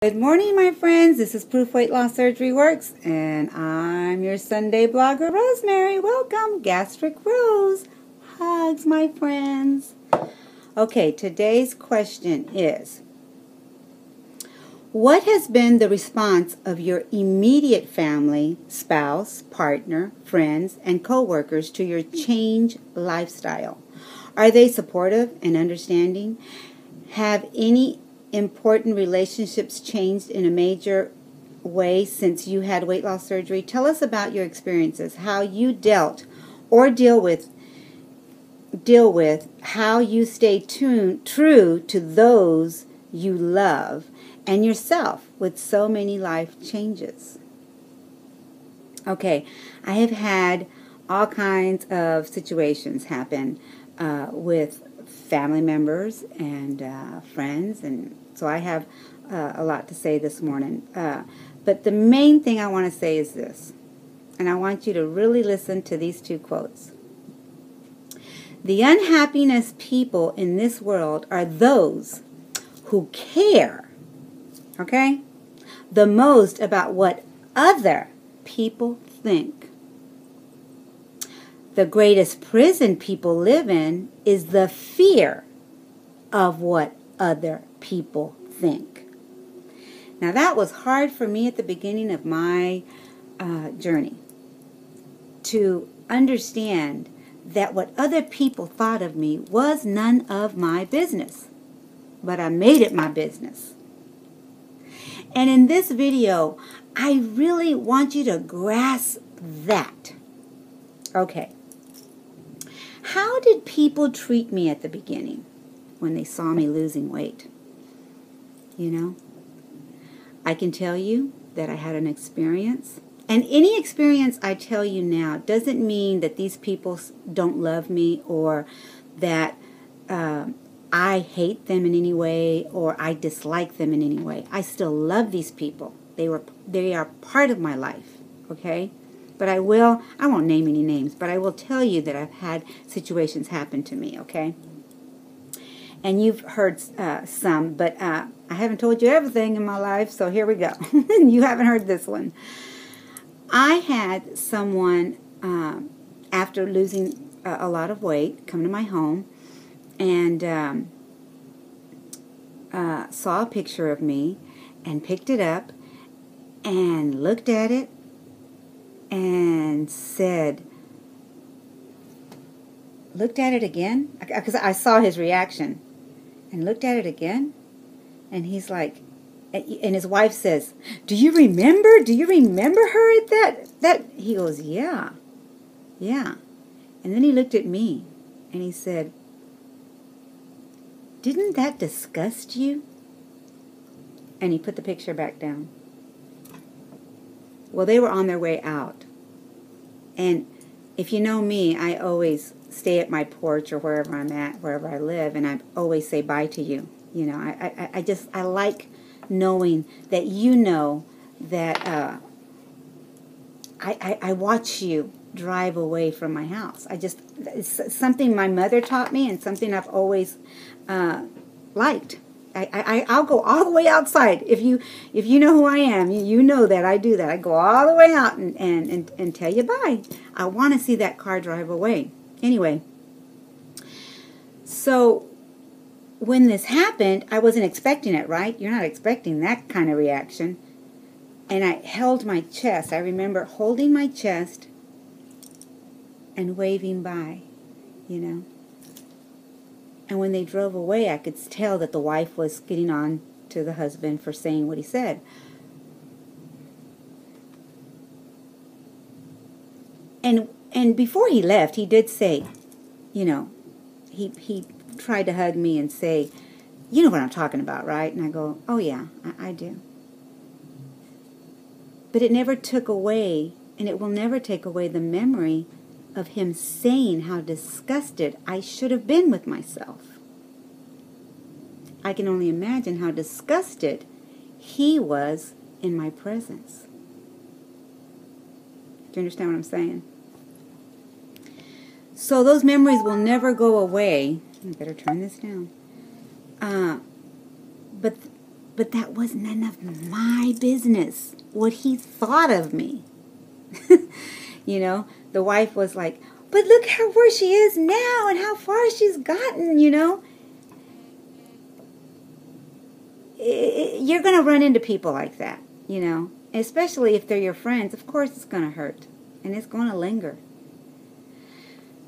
Good morning, my friends. This is Proof Weight Loss Surgery Works, and I'm your Sunday blogger, Rosemary. Welcome, Gastricrose. Hugs, my friends. Okay, today's question is, what has been the response of your immediate family, spouse, partner, friends, and co-workers to your change lifestyle? Are they supportive and understanding? Have any important relationships changed in a major way since you had weight loss surgery? Tell us about your experiences, how you dealt or deal with how you stay true to those you love and yourself with so many life changes. Okay, I have had all kinds of situations happen with family members and friends, and so I have a lot to say this morning. But the main thing I want to say is this, and I want you to really listen to these two quotes. The unhappiness people in this world are those who care, okay, the most about what other people think. The greatest prison people live in is the fear of what other people think. Now, that was hard for me at the beginning of my journey to understand that what other people thought of me was none of my business, but I made it my business. And in this video, I really want you to grasp that. Okay. How did people treat me at the beginning when they saw me losing weight? You know, I can tell you that I had an experience. And any experience I tell you now doesn't mean that these people don't love me or that I hate them in any way or I dislike them in any way. I still love these people. They are part of my life, okay? But I won't name any names, but I will tell you that I've had situations happen to me, okay? And you've heard some, but I haven't told you everything in my life, so here we go. You haven't heard this one. I had someone, after losing a lot of weight, come to my home and saw a picture of me and picked it up and looked at it and looked at it again, because I saw his reaction, and looked at it again, and he's like, and his wife says, do you remember her at that? He goes, yeah. And then he looked at me, and he said, didn't that disgust you? And he put the picture back down. Well, they were on their way out. And if you know me, I always stay at my porch or wherever I'm at, wherever I live, and I always say bye to you. You know, I like knowing that you know that I watch you drive away from my house. It's something my mother taught me and something I've always liked. I'll go all the way outside. If you know who I am, you know that I do that. I go all the way out and tell you bye. I want to see that car drive away. Anyway, so when this happened, I wasn't expecting it, right? You're not expecting that kind of reaction. And I held my chest. I remember holding my chest and waving bye, you know. And when they drove away, I could tell that the wife was getting on to the husband for saying what he said. And before he left, he did say, you know, he tried to hug me and say, you know what I'm talking about, right? And I go, oh yeah, I do. But it never took away, and it will never take away the memory of him saying how disgusted I should have been with myself. I can only imagine how disgusted he was in my presence. Do you understand what I'm saying? So those memories will never go away. I better turn this down. But But that was none of my business, what he thought of me. You know, the wife was like, but look how where she is now and how far she's gotten, you know. You're going to run into people like that, you know. Especially if they're your friends. Of course it's going to hurt. And it's going to linger.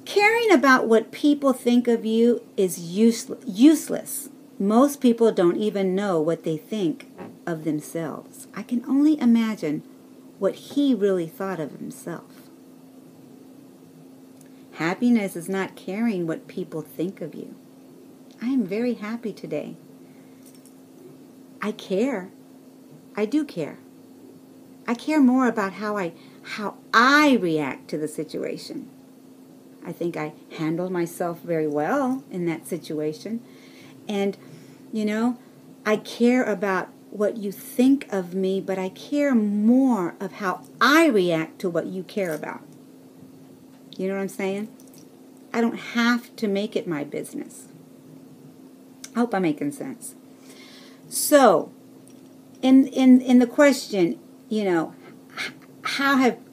Caring about what people think of you is useless. Most people don't even know what they think of themselves. I can only imagine what he really thought of himself. Happiness is not caring what people think of you. I am very happy today. I care. I do care. I care more about how I react to the situation. I think I handled myself very well in that situation. And, you know, I care about what you think of me, but I care more of how I react to what you care about. You know what I'm saying? I don't have to make it my business. I hope I'm making sense. So, in the question, you know,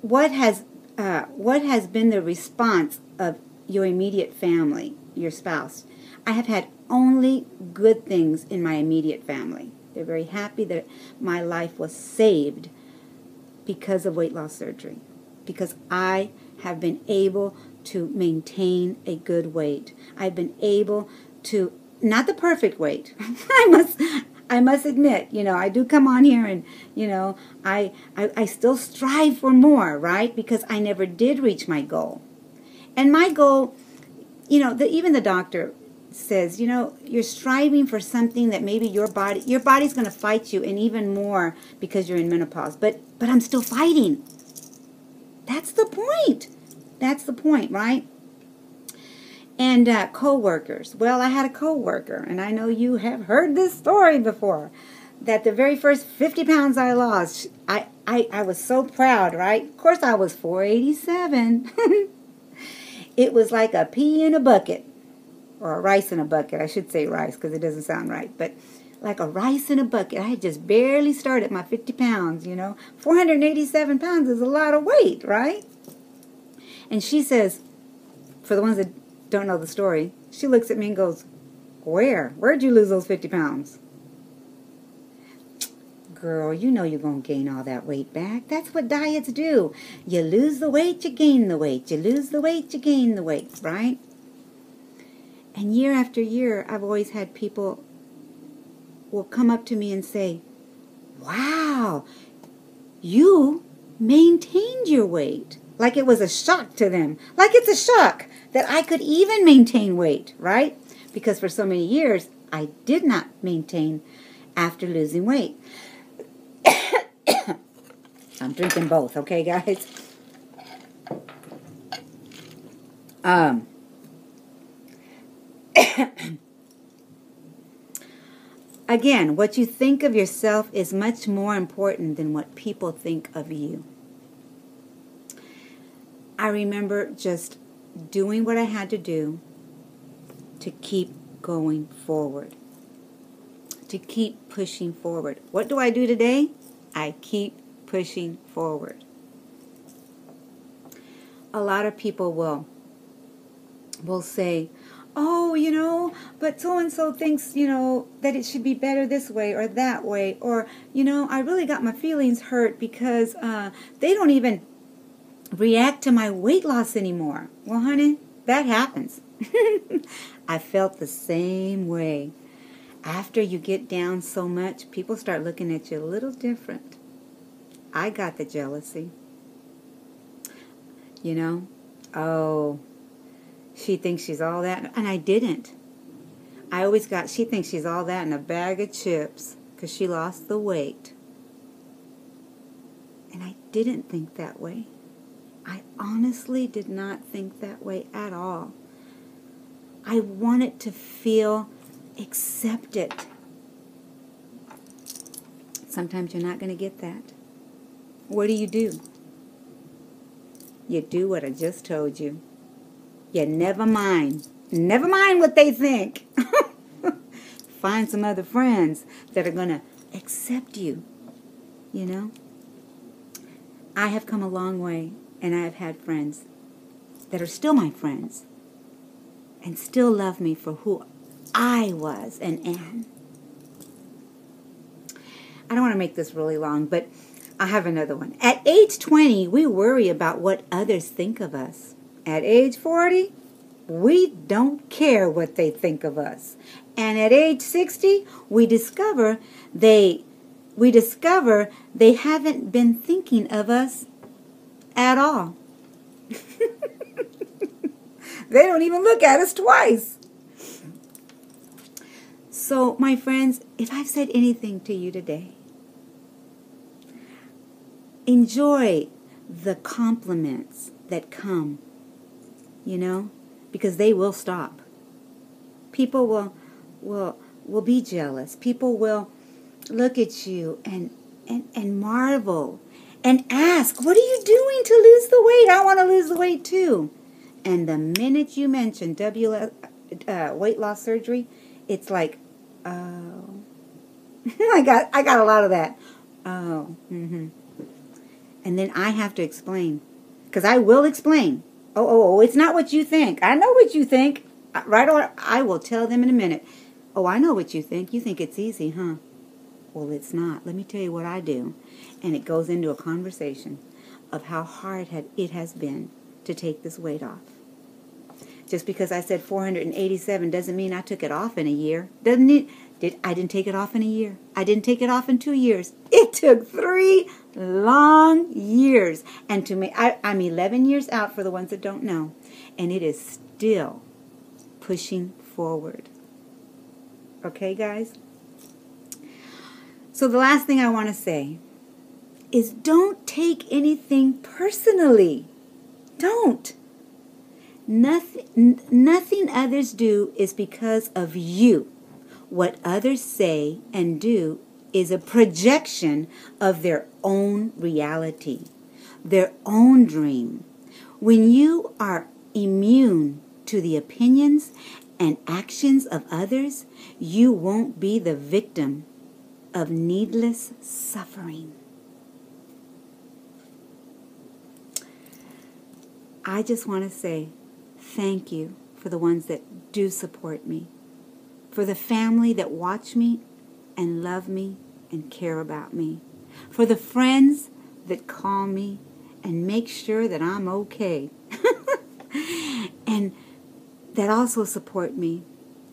what has been the response of your immediate family, your spouse? I have had only good things in my immediate family. They're very happy that my life was saved because of weight loss surgery, because I have been able to maintain a good weight. I've been able to, not the perfect weight, I must admit, you know, I do come on here and, you know, I still strive for more, right? Because I never did reach my goal. And my goal, you know, even the doctor says, you know, you're striving for something that maybe your body's going to fight you, and even more because you're in menopause. But I'm still fighting. That's the point. That's the point, right? And co-workers. Well, I had a co-worker, and I know you have heard this story before, that the very first 50 pounds I lost, I was so proud, right? Of course, I was 487. It was like a pea in a bucket, or a rice in a bucket. I should say rice because it doesn't sound right, but like a rice in a bucket. I had just barely started my 50 pounds, you know. 487 pounds is a lot of weight, right? And she says, for the ones that don't know the story, she looks at me and goes, Where'd you lose those 50 pounds? Girl, you know you're going to gain all that weight back. That's what diets do. You lose the weight, you gain the weight. You lose the weight, you gain the weight, right? And year after year, I've always had people will come up to me and say, wow, you maintained your weight. Like it was a shock to them. Like it's a shock that I could even maintain weight, right? Because for so many years, I did not maintain after losing weight. I'm drinking both, okay, guys? Again, what you think of yourself is much more important than what people think of you. I remember just doing what I had to do to keep going forward, to keep pushing forward. What do I do today? I keep pushing forward. A lot of people will say, oh, you know, but so-and-so thinks, you know, that it should be better this way or that way. Or, you know, I really got my feelings hurt because they don't even react to my weight loss anymore. Well, honey, that happens. I felt the same way. After you get down so much, people start looking at you a little different. I got the jealousy. You know, oh, she thinks she's all that, and I didn't. I always got, she thinks she's all that in a bag of chips because she lost the weight. And I didn't think that way. I honestly did not think that way at all. I wanted to feel accepted. Sometimes you're not going to get that. What do? You do what I just told you. You never mind. Never mind what they think. Find some other friends that are going to accept you, you know. I have come a long way, and I have had friends that are still my friends and still love me for who I was and am. I don't want to make this really long, but I have another one. At age 20, we worry about what others think of us. At age 40, we don't care what they think of us. And at age 60, we discover they haven't been thinking of us at all. They don't even look at us twice. So, my friends, if I've said anything to you today, enjoy the compliments that come, you know, because they will stop. People will be jealous. People will look at you and marvel and ask, what are you doing to lose the weight? I want to lose the weight too. And the minute you mention weight loss surgery, it's like, oh, I got a lot of that. Oh, mm-hmm. And then I have to explain, because I will explain. Oh, it's not what you think. I know what you think. Right, or I will tell them in a minute. Oh, I know what you think. You think it's easy, huh? Well, it's not. Let me tell you what I do. And it goes into a conversation of how hard it has been to take this weight off. Just because I said 487 doesn't mean I took it off in a year. Doesn't it? I didn't take it off in a year. I didn't take it off in 2 years. It took 3 long years. And to me, I'm 11 years out for the ones that don't know. And it is still pushing forward. Okay, guys? So the last thing I want to say is don't take anything personally. Don't. Nothing others do is because of you. What others say and do is a projection of their own reality, their own dream. When you are immune to the opinions and actions of others, you won't be the victim of needless suffering. I just want to say thank you for the ones that do support me, for the family that watch me and love me and care about me, for the friends that call me and make sure that I'm okay, and that also support me,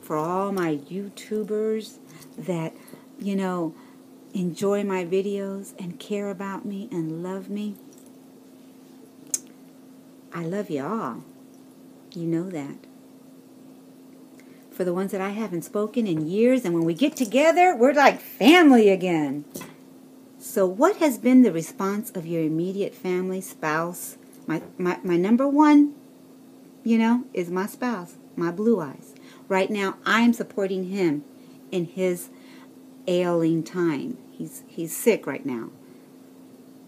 for all my YouTubers that, you know, enjoy my videos and care about me and love me. I love you all. You know that. For the ones that I haven't spoken in years, and when we get together, we're like family again. So what has been the response of your immediate family, spouse? My number one, you know, is my spouse, my blue eyes. Right now, I'm supporting him in his ailing time. He's sick right now.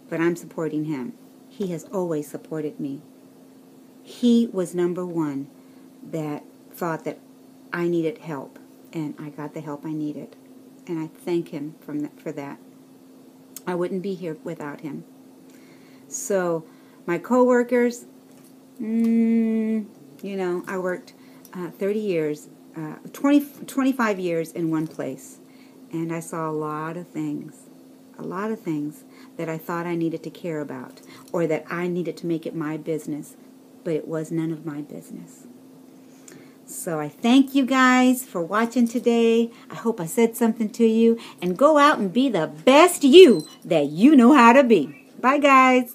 But I'm supporting him. He has always supported me. He was number one that thought that I needed help, and I got the help I needed. And I thank him for that. I wouldn't be here without him. So, my coworkers, you know, I worked 30 years, 25 years in one place. And I saw a lot of things that I thought I needed to care about, or that I needed to make it my business. But it was none of my business. So I thank you guys for watching today. I hope I said something to you. And go out and be the best you that you know how to be. Bye, guys.